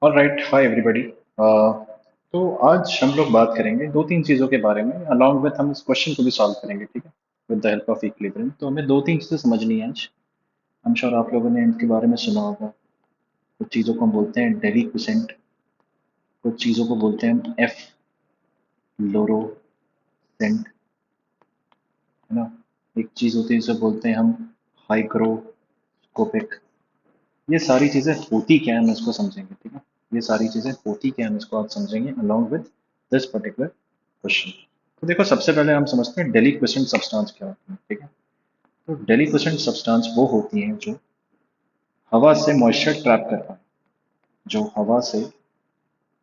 All right, hi everybody. तो आज हम लोग बात करेंगे दो तीन चीज़ों के बारे में, अलॉन्ग विथ हम इस क्वेश्चन को भी सॉल्व करेंगे, ठीक है, with the help of equilibrium. तो हमें दो तीन चीज़ें समझनी है आज। हम श्योर आप लोगों ने इनके बारे में सुना होगा। कुछ चीज़ों को हम बोलते हैं डेली क्विसेंट, कुछ चीज़ों को बोलते हैं हम एफ फ्लोरोसेंट, है ना। एक चीज़ होती है जिसे बोलते हैं हम हाइग्रोस्कोपिक। ये सारी चीज़ें होती क्या है हम इसको समझेंगे, ठीक है। ये सारी चीज़ें होती क्या है हम इसको आज समझेंगे along with this particular question. तो देखो, सबसे पहले हम समझते हैं डेलिक्वेसेंट सब्सटेंस क्या होती है, ठीक है। तो डेलिक्वेसेंट सब्सटेंस वो होती हैं जो हवा से मॉइस्चर ट्रैप कर पाए, जो हवा से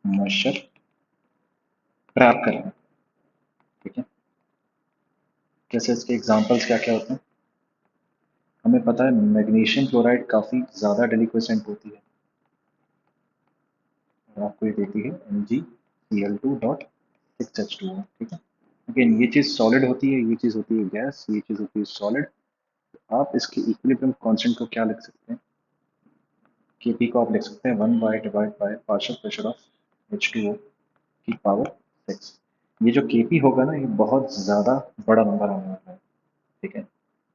मॉइस्चर ट्रैप कर पाए, ठीक है। जैसे इसके एग्जांपल्स क्या क्या होते हैं। हमें पता है मैग्नीशियम क्लोराइड काफ़ी ज़्यादा डेलिक्वेसेंट होती है, और आपको ये देती है MgCl2.6H2O, ठीक है। अगेन ये चीज़ सॉलिड होती है, ये चीज़ होती है गैस, ये चीज़ होती है सॉलिड। आप इसके इक्विलिब्रियम कांस्टेंट को क्या लिख सकते हैं, Kp को आप लिख सकते हैं 1 divide by partial pressure of H2O की पावर 6। ये जो Kp होगा ना, ये बहुत ज़्यादा बड़ा नंबर आने वाला है, ठीक है।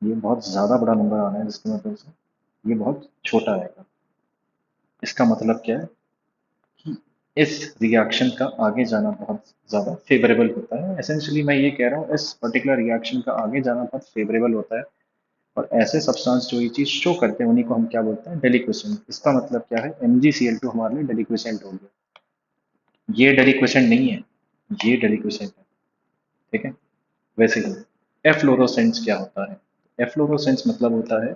ये बहुत ज़्यादा बड़ा नंबर आना है, जिसकी मतलब से ये बहुत छोटा आएगा। इसका मतलब क्या है कि इस रिएक्शन का आगे जाना बहुत ज़्यादा फेवरेबल होता है। एसेंशियली मैं ये कह रहा हूँ, इस पर्टिकुलर रिएक्शन का आगे जाना बहुत फेवरेबल होता है। और ऐसे सब्सटेंस जो ये चीज़ शो करते हैं उन्हीं को हम क्या बोलते हैं, डेलिक्वेसेंट। इसका मतलब क्या है, MgCl2 हमारे लिए डेलिक्वेसेंट हो गया। ये डेलिक्वेसेंट नहीं है, ये डेलिक्वेसेंट है, ठीक है। वैसे ही एफ्लोरोसेंस क्या होता है। एफ्लोरोसेंस मतलब होता है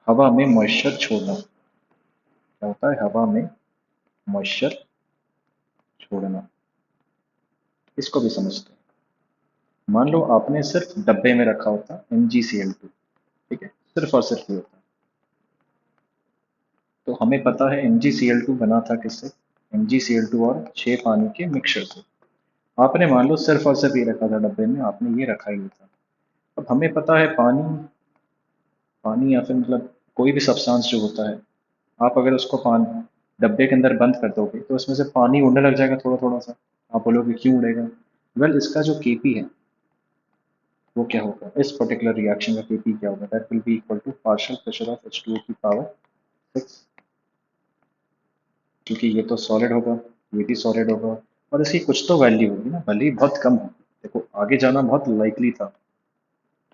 हवा में मॉइस्चर छोड़ना। क्या होता है, हवा में मॉइस्चर छोड़ना। इसको भी समझते हैं। मान लो आपने सिर्फ डब्बे में रखा होता MgCl2, ठीक है, सिर्फ और सिर्फ ये होता। तो हमें पता है MgCl2 बना था किससे, MgCl2 और 6 पानी के मिक्सचर से। आपने मान लो सिर्फ और सिर्फ ये रखा था डब्बे में, आपने ये रखा ही नहीं था। अब हमें पता है पानी, पानी या फिर मतलब कोई भी सब्सटेंस जो होता है, आप अगर उसको पानी डब्बे के अंदर बंद कर दोगे तो उसमें से पानी उड़ने लग जाएगा थोड़ा थोड़ा सा। आप बोलोगे क्यों उड़ेगा। वेल, इसका जो Kp है वो क्या होगा, इस पर्टिकुलर रिएक्शन का Kp क्या होगा, that will be equal to partial pressure of H2O की पावर 6। क्योंकि ये तो सॉलिड होगा, ये भी सॉलिड होगा, और इसकी कुछ तो वैल्यू होगी ना, भले ही बहुत कम हो। देखो, आगे जाना बहुत लाइकली था,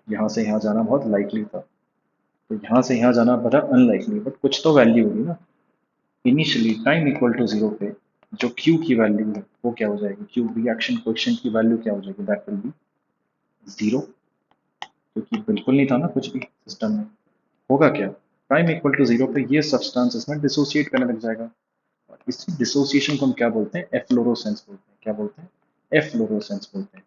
यहाँ से यहाँ जाना बहुत लाइकली था, तो यहाँ से यहाँ जाना बड़ा अनलाइकली, बट कुछ तो वैल्यू होगी ना। Initially time equal to zero पे जो Q की वैल्यू है वो क्या हो जाएगी, Q रिएक्शन कोएफिशिएंट की वैल्यू क्या हो जाएगी, दैट विल बी जीरो। क्योंकि बिल्कुल नहीं था ना कुछ भी सिस्टम में। होगा क्या, टाइम इक्वल टू जीरो पे ये सब्सटेंस इसमें डिसोसिएट करने लग जाएगा। और इसी डिसोसिएशन को हम क्या बोलते हैं, एफ्लोरोसेंस बोलते हैं। क्या बोलते हैं, एफ्लोरोसेंस बोलते हैं।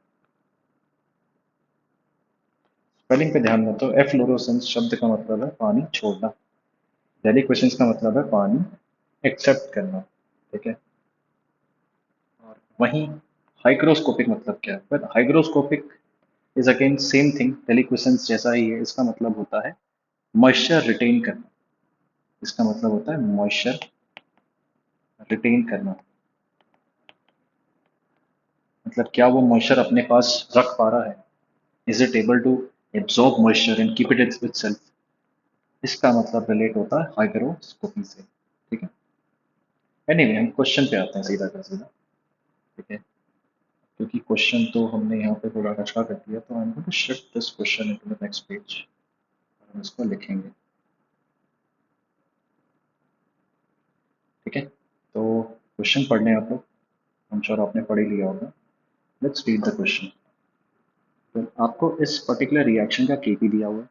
स्पेलिंग पे ध्यान दो, तो एफ्लोरोसेंस शब्द का मतलब है पानी छोड़ना। डेलिक्वेशंस का मतलब है पानी एक्सेप्ट करना, ठीक है। और वहीं हाइग्रोस्कोपिक मतलब क्या है, पर hygroscopic is again same thing, deliquescence जैसा ही है। इसका मतलब होता है मॉइस्चर रिटेन करना। इसका मतलब होता है मॉइस्चर रिटेन करना। मतलब क्या वो मॉइस्चर अपने पास रख पा रहा है, is it able to absorb moisture and keep it with self. इसका मतलब रिलेट होता है हाइग्रोस्कोपी से, ठीक है। एनीवे, हम क्वेश्चन पे आते हैं सीधा का सीधा, ठीक है। क्योंकि क्वेश्चन तो हमने यहाँ पे थोड़ा अच्छा कर दिया, तो हम going to shift this question into the next page. हम इसको लिखेंगे, ठीक है। तो क्वेश्चन पढ़ लें आप लोग, हम श्योर आपने पढ़ ही लिया होगा। Let's read the question. तो आपको इस पर्टिकुलर रिएक्शन का केपी दिया हुआ है,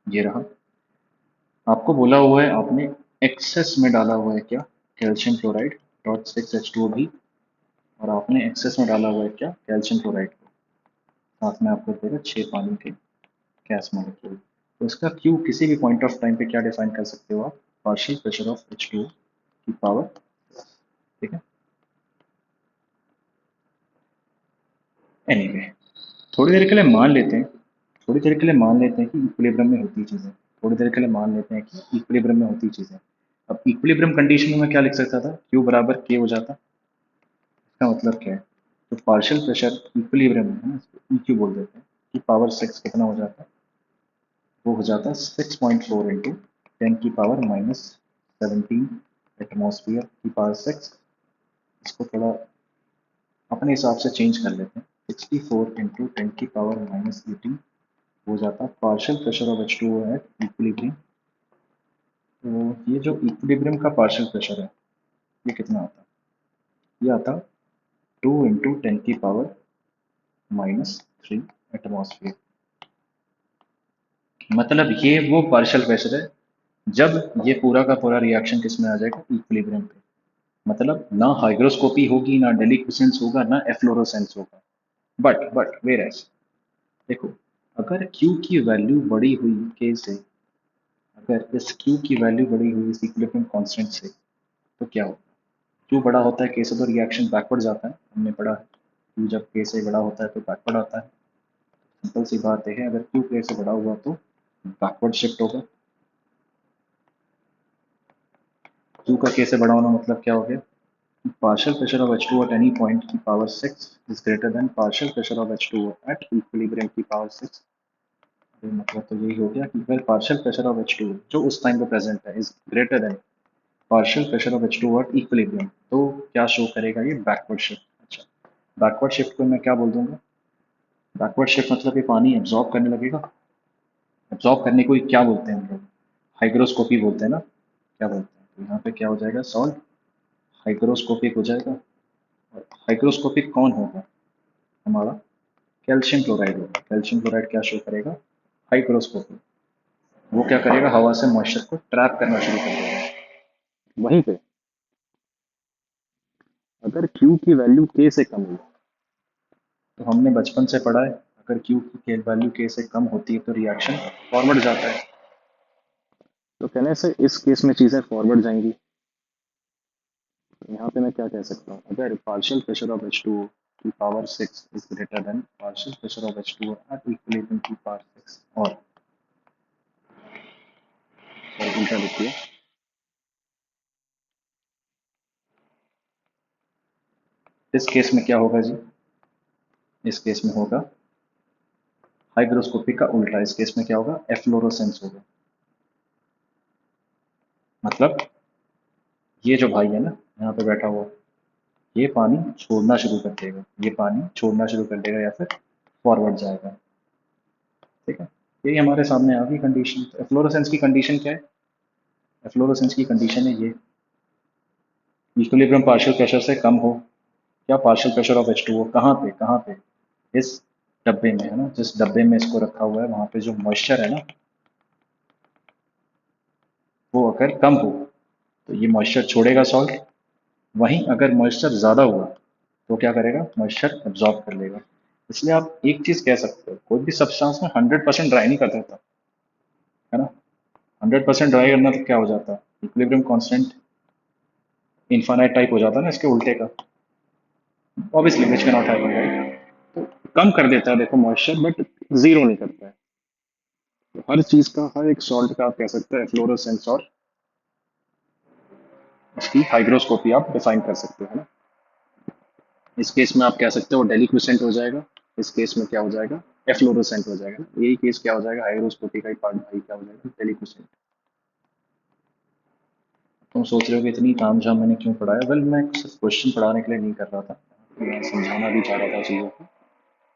ये रहा। आपको बोला हुआ है, आपने एक्सेस में डाला हुआ है क्या, कैल्शियम क्लोराइड डॉट 6H2O भी, और आपने एक्सेस में डाला हुआ है क्या, कैल्शियम क्लोराइड को। साथ में आपको देगा 6 पानी के गैस मॉलिक्यूल। तो इसका क्यू किसी भी पॉइंट ऑफ टाइम पे क्या डिफाइन कर सकते हो आप, पार्शियल प्रेशर ऑफ H2O की पावर, ठीक है। एनीवे, थोड़ी देर के लिए मान लेते हैं, थोड़ी देर के लिए मान लेते हैं कि इक्विलिब्रियम में होती चीज़ें, थोड़ी देर के लिए मान लेते हैं कि इक्विलिब्रियम में होती चीज़ें। अब इक्विलिब्रियम कंडीशन में मैं क्या लिख सकता था, Q बराबर K हो जाता। इसका मतलब क्या है, तो पार्शियल प्रेशर इक्विलिब्रियम है ना, इसको EQ बोल देते हैं, कि पावर 6 कितना हो जाता है, वो हो जाता है 6.4 इंटू 10⁻⁻17 एटमॉस्फेयर की पावर 6। इसको थोड़ा अपने हिसाब से चेंज कर लेते हैं, 64 इंटू 10⁻⁻18 हो जाता है partial pressure of H2O at equilibrium. तो ये जो इक्विलिब्रियम का पार्शियल प्रेशर है, ये कितना आता है, ये आता 2 इंटू 10⁻³ एटमॉस्फेयर। मतलब ये वो पार्शियल प्रेशर है जब ये पूरा का पूरा रिएक्शन किस में आ जाएगा, इक्विलिब्रियम पे। मतलब ना हाइग्रोस्कोपी होगी, ना डेलिक्विसेंस होगा, ना एफ्लोरोसेंस होगा। बट वेयर एज, देखो, अगर Q की वैल्यू बड़ी हुई K से, अगर इस Q की वैल्यू बड़ी हुई इस इक्विलिब्रियम कांस्टेंट से, तो क्या होगा, Q बड़ा होता है K से तो रिएक्शन बैकवर्ड जाता है, हमने पढ़ा है। Q जब K से बड़ा होता है तो बैकवर्ड आता है। सिंपल सी बात है, अगर Q K से बड़ा हुआ तो बैकवर्ड शिफ्ट होगा। Q का K से बड़ा होना मतलब क्या हो गया, partial pressure of H2O at any point की power 6 is greater than partial pressure of H2O at equilibrium की power 6। तो मतलब तो यही हो गया कि well partial pressure of H2O जो उस टाइम पे प्रेजेंट है is greater than partial pressure of H2O at equilibrium, तो क्या शो करेगा, ये बैकवर्ड शिफ्ट। अच्छा, बैकवर्ड शिफ्ट को मैं क्या बोल दूंगा, बैकवर्ड शिफ्ट मतलब ये पानी एब्जॉर्ब करने लगेगा। एब्जॉर्ब करने को ही क्या बोलते हैं हम लोग, हाइग्रोस्कोपी बोलते हैं ना, क्या बोलते हैं, तो यहाँ पे क्या हो जाएगा, सॉल्ट हाइग्रोस्कोपिक हो जाएगा। और हाइग्रोस्कोपिक कौन होगा, हमारा कैल्शियम क्लोराइड होगा। कैल्शियम क्लोराइड क्या शो करेगा, हाइग्रोस्कोपिक। वो क्या करेगा, हवा से मॉइस्चर को ट्रैप करना शुरू कर देगा। वहीं पे अगर Q की वैल्यू K से कम हुई, तो हमने बचपन से पढ़ा है, अगर Q की वैल्यू K से कम होती है तो रिएक्शन फॉरवर्ड जाता है। तो कहने से इस केस में चीज़ें फॉरवर्ड जाएंगी। तो यहाँ पे मैं क्या कह सकता हूँ, अगर पार्शियल प्रेशर ऑफ H2O की power 6 is greater than partial pressure of H2O at equilibrium की पावर 6, और उल्टा लिखिए, इस केस में क्या होगा जी, इस केस में होगा हाइग्रोस्कोपी का उल्टा। इस केस में क्या होगा, एफ्लोरोसेंस होगा। मतलब ये जो भाई है ना यहाँ पे बैठा हुआ, ये पानी छोड़ना शुरू कर देगा, ये पानी छोड़ना शुरू कर देगा या फिर फॉरवर्ड जाएगा। ठीक है, यही हमारे सामने आ गई कंडीशन। एफ्लोरोसेंस की कंडीशन क्या है, एफ्लोरोसेंस की कंडीशन है ये, इक्विलिब्रियम पार्शियल प्रेशर से कम हो, क्या पार्शियल प्रेशर ऑफ H2O कहाँ पे, कहाँ पे, इस डब्बे में है ना, जिस डब्बे में इसको रखा हुआ है वहां पे जो मॉइस्चर है ना, वो अगर कम हो तो ये मॉइस्चर छोड़ेगा सॉल्ट। वहीं अगर मॉइस्चर ज़्यादा हुआ तो क्या करेगा, मॉइस्चर एब्जॉर्ब कर लेगा। इसलिए आप एक चीज़ कह सकते हो, कोई भी सब्सटेंस में 100% ड्राई नहीं कर देता, है ना। 100% ड्राई करना तो क्या हो जाता है, इक्विलिब्रियम कांस्टेंट इन्फानाइट टाइप हो जाता है ना, इसके उल्टे का, obviously which can not happen, right. तो कम कर देता है देखो मॉइस्चर, बट जीरो नहीं करता है। तो हर चीज़ का, हर एक सॉल्ट का आप कह सकते हैं फ्लोरोसेंस और उसकी हाइग्रोस्कोपी आप डिफाइन कर सकते हो, है ना। इस केस में आप कह सकते हो डेलिक्विसेंट हो जाएगा, इस केस में क्या हो जाएगा, एफ्लोरोसेंट हो जाएगा ना। यही केस क्या हो जाएगा, हाइग्रोस्कोपी का ही पार्ट भाई क्या हो जाएगा, डेलिक्विसेंट। तुम सोच रहे हो कि इतनी तामझाम मैंने क्यों पढ़ाया, वेल मैं सिर्फ क्वेश्चन पढ़ाने के लिए नहीं कर रहा था, मैं समझाना भी चाह रहा था चीज़ों को।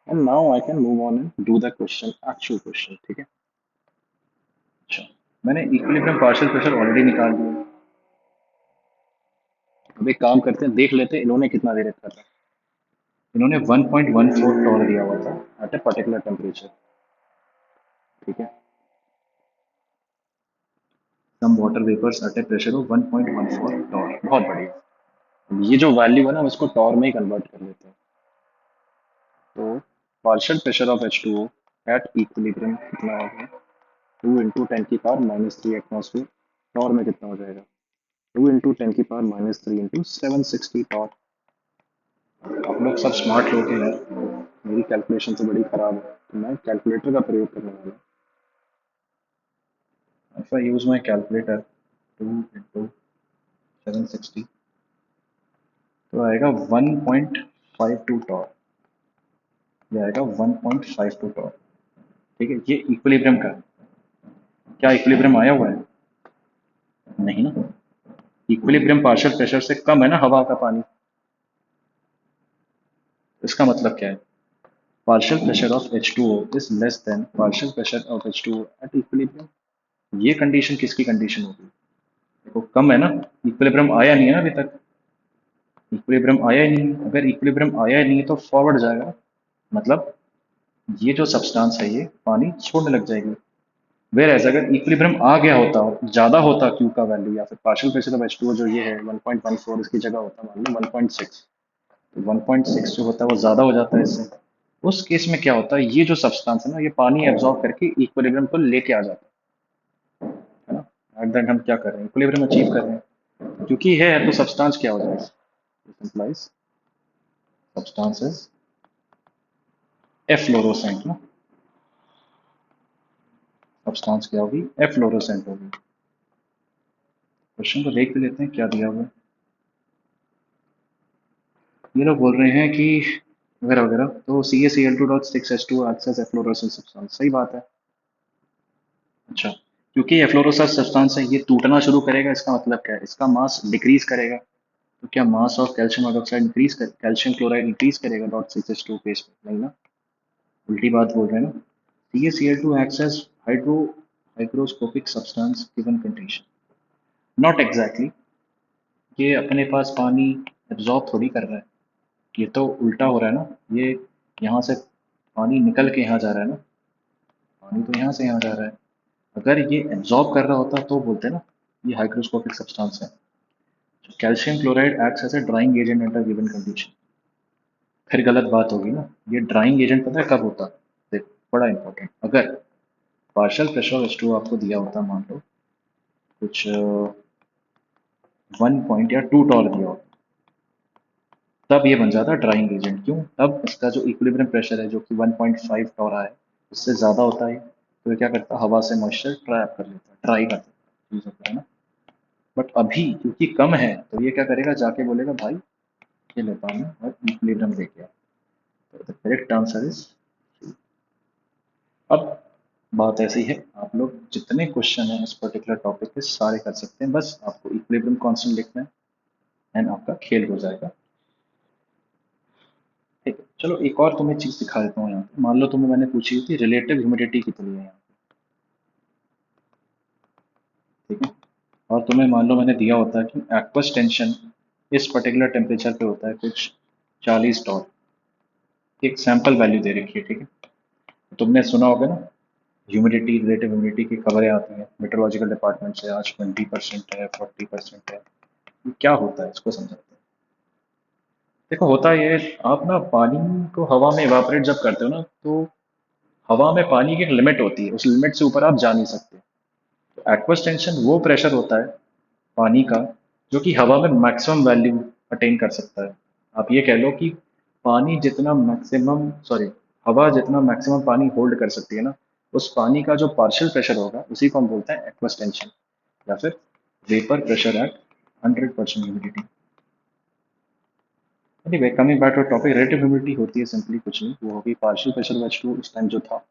And now I can move on and do the question, actual question, ठीक है। अच्छा, मैंने इक्विलिब्रियम पार्शियल प्रेशर ऑलरेडी निकाल दिया। अब एक काम करते हैं, देख लेते हैं इन्होंने कितना दे रखा था। इन्होंने 1.14 टॉर दिया हुआ था एट ए पर्टिकुलर टेम्परेचर, ठीक है। Some water vapours at a pressure of 1.14 torr, बहुत बढ़िया। अब ये जो वैल्यू है ना, हम इसको टॉर में ही कन्वर्ट कर लेते हैं। तो partial pressure of H2O at equilibrium कितना हो गया, 2 × 10⁻³ एटमॉस्फेयर। टॉर में कितना हो जाएगा, 2 × 10⁻³ इंटू 760 टॉर। आप लोग सब स्मार्ट लोग हैं यार, मेरी कैलकुलेशन तो बड़ी खराब है, तो मैं कैलकुलेटर का प्रयोग करने वाला हूँ। If I use my calculator, 2 into 1060 तो आएगा 1.52 टॉर, ये आएगा 1.52 टॉर। ठीक है, ये इक्विलिब्रियम का है। क्या इक्विलिब्रियम आया हुआ है? नहीं ना, इक्विलिब्रियम पार्शियल प्रेशर से कम है ना हवा का पानी। इसका मतलब क्या है? Partial pressure of H2O is less than partial pressure of H2O at equilibrium. ये कंडीशन किसकी कंडीशन होगी? देखो कम है ना, इक्विलिब्रियम आया नहीं है ना अभी तक, इक्विलिब्रियम आया ही नहीं है। अगर इक्विलिब्रियम आया ही नहीं है तो फॉरवर्ड जाएगा, मतलब ये जो सब्सटेंस है ये पानी छोड़ने लग जाएगी। वेर एज अगर इक्विलिब्रियम आ गया होता, ज्यादा होता क्यू का वैल्यू या फिर पार्शियल प्रेशर ऑफ H2O जो ये है 1.14, इसकी जगह होता मान लो 1.6, तो 1.6 जो होता है वो ज़्यादा हो जाता है इससे। उस केस में क्या होता है, ये जो सब्सटेंस है ना ये पानी एब्जॉर्ब करके इक्विलिब्रियम को लेके आ जाता है ना। एट दैट हम क्या कर रहे हैं, इक्विलिब्रियम अचीव कर रहे हैं। क्योंकि है तो सब्सटेंस क्या हो जाएगा, इम्प्लाइज सब्सटेंस इज एफ्लोरोसेंट ना, सब्सटेंस क्या होगी, एफ्लोरोसेंट होगी। क्वेश्चन को देख भी लेते हैं क्या दिया हुआ है। ये लोग बोल रहे हैं कि वगैरह वगैरह, तो CaCl2.6H2 acts as efflorescent substance, सही बात है। अच्छा, क्योंकि ये फ्लोरोसेंट सब्सटेंस है ये टूटना शुरू करेगा, इसका मतलब क्या है, इसका मास डिक्रीज करेगा। तो क्या mass of calcium hydroxide increase कर, कैल्शियम क्लोराइड इंक्रीज करेगा .6H2 केस में? नहीं ना, उल्टी बात बोल रहे हैं ना। CaCl2 acts as hydro hygroscopic substance given condition, not exactly. ये अपने पास पानी एब्जॉर्ब थोड़ी कर रहा है, ये तो उल्टा हो रहा है ना। ये यहाँ से पानी निकल के यहाँ जा रहा है ना, पानी तो यहाँ से यहाँ जा रहा है। अगर ये एब्जॉर्ब कर रहा होता तो बोलते हैं ना ये हाइग्रोस्कोपिक सब्सटेंस है। Calcium chloride acts as a drying agent under given condition, फिर गलत बात होगी ना। ये ड्राइंग एजेंट पता है कब होता? देखो बड़ा इंपॉर्टेंट, अगर पार्शियल प्रेशर ऑफ H2 आपको दिया होता मान लो कुछ 1 या 2 टॉर दिया हो, तब ये बन जाता ड्राइंग एजेंट। क्यों? तब इसका जो इक्विलिब्रियम प्रेशर है जो कि 1.5 टॉर है उससे ज़्यादा होता है, तो ये क्या करता है, हवा से मॉइस्चर ट्रैप कर लेता है, ड्राई कर देता है ना। बट अभी क्योंकि कम है तो ये क्या करेगा, जाके बोलेगा भाई ये ले पानी और इक्विलिब्रियम लेके आ। तो द करेक्ट आंसर इज, अब बात ऐसी है, आप लोग जितने क्वेश्चन हैं इस पर्टिकुलर टॉपिक पे सारे कर सकते हैं, बस आपको इक्विलिब्रियम कांस्टेंट लिखना है एंड आपका खेल हो जाएगा। ठीक है, चलो एक और तुम्हें चीज दिखा देता हूँ यहाँ पे। मान लो तुम्हें मैंने पूछी थी रिलेटिव ह्यूमिडिटी कितनी है यहाँ पे, ठीक है, और तुम्हें मान लो मैंने दिया होता है कि एक्वस टेंशन इस पर्टिकुलर टेम्परेचर पे होता है कुछ 40 टॉर, एक सैंपल वैल्यू दे रखी है, ठीक है। तुमने सुना होगा ना ह्यूमिडिटी, रिलेटिव ह्यूमिडिटी की खबरें आती हैं मेट्रोलॉजिकल डिपार्टमेंट से, आज 20% है, 40% है। ये क्या होता है इसको समझाते हैं। देखो होता ये है, आप ना पानी को हवा में इवापोरेट जब करते हो ना तो हवा में पानी की एक लिमिट होती है, उस लिमिट से ऊपर आप जा नहीं सकते। तो एक्वस टेंशन वो प्रेशर होता है पानी का जो कि हवा में मैक्सिमम वैल्यू अटेन कर सकता है। आप ये कह लो कि पानी जितना मैक्सिमम, सॉरी, हवा जितना मैक्सिमम पानी होल्ड कर सकती है ना, उस पानी का जो पार्शियल प्रेशर होगा उसी को हम बोलते हैं एक्वस टेंशन, या फिर vapour pressure at 100% humidity. Anyway coming back to topic, relative humidity होती है सिंपली कुछ नहीं, वो होगी पार्शियल प्रेशर ऑफ H2O उस टाइम जो था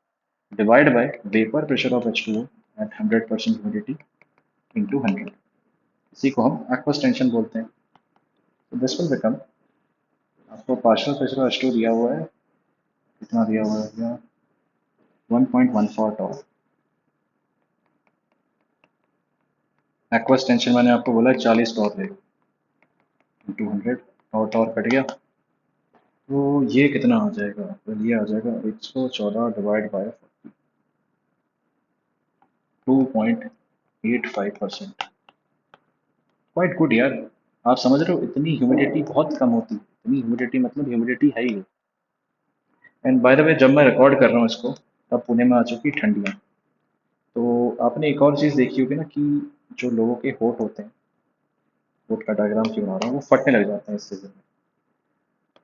divide by vapour pressure of H2O at 100% humidity into 100, इसी को हम एक्वस टेंशन बोलते हैं। तो दिस विल बिकम, आपको पार्शियल प्रेशर ऑफ H2 दिया हुआ है, कितना दिया हुआ है, 1.14 टॉर। एक्वस टेंशन मैंने आपको बोला 40 टॉर है, इंटू 100, और टॉर कट गया तो ये कितना आ जाएगा, तो ये आ जाएगा 114 डिवाइड बाय 2.85%। क्वाइट गुड यार। आप समझ रहे हो इतनी ह्यूमिडिटी बहुत कम होती है, इतनी ह्यूमिडिटी मतलब ह्यूमिडिटी है ही। एंड बाय द वे जब मैं रिकॉर्ड कर रहा हूँ इसको तब पुणे में आ चुकी ठंडियाँ। तो आपने एक और चीज़ देखी होगी ना कि जो लोगों के होठ होते हैं, होठ का डायग्राम क्यों बना रहा हूँ, वो फटने लग जाते हैं इस सीजन में।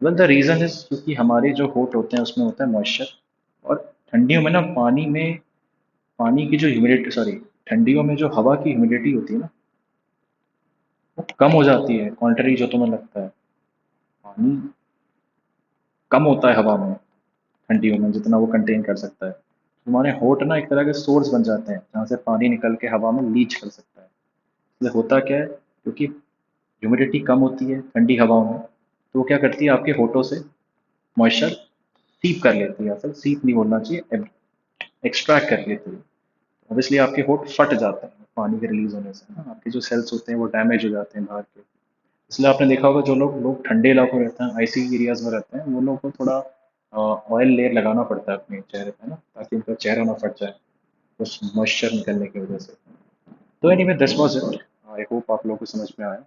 वेल द रीज़न इज क्योंकि हमारे जो होठ होते हैं उसमें होता है मॉइस्चर, और ठंडियों में ना पानी में, पानी की जो ह्यूमिडिटी, सॉरी, ठंडियों में जो हवा की ह्यूमिडिटी होती है ना वो कम हो जाती है, कॉन्ट्ररी जो तुम्हें लगता है। पानी कम होता है हवा में ठंडियों में, जितना वो कंटेन कर सकता है। तुम्हारे होठ ना एक तरह के सोर्स बन जाते हैं जहाँ से पानी निकल के हवा में लीच कर सकता है। इसलिए होता क्या है, क्योंकि ह्यूमिडिटी कम होती है ठंडी हवाओं में, तो वो क्या करती है, आपके होठों से मॉइस्चर सीप कर लेती है, या फिर सीप नहीं बोलना चाहिए, एक्सट्रैक्ट कर लेती है। ऑब्वियसली आपके होठ फट जाते हैं पानी के रिलीज होने से ना, आपके जो सेल्स होते हैं वो डैमेज हो जाते हैं बाहर के। इसलिए आपने देखा होगा जो लोग लोग ठंडे इलाकों में रहते हैं, आईसी एरियाज में रहते हैं, वो लोग को थोड़ा ऑयल लेयर लगाना पड़ता है अपने चेहरे पे ना, ताकि उनका चेहरा ना फट जाए उस मॉइस्चर निकलने की वजह से। तो anyway this was it. I hope आप लोगों को समझ में आया।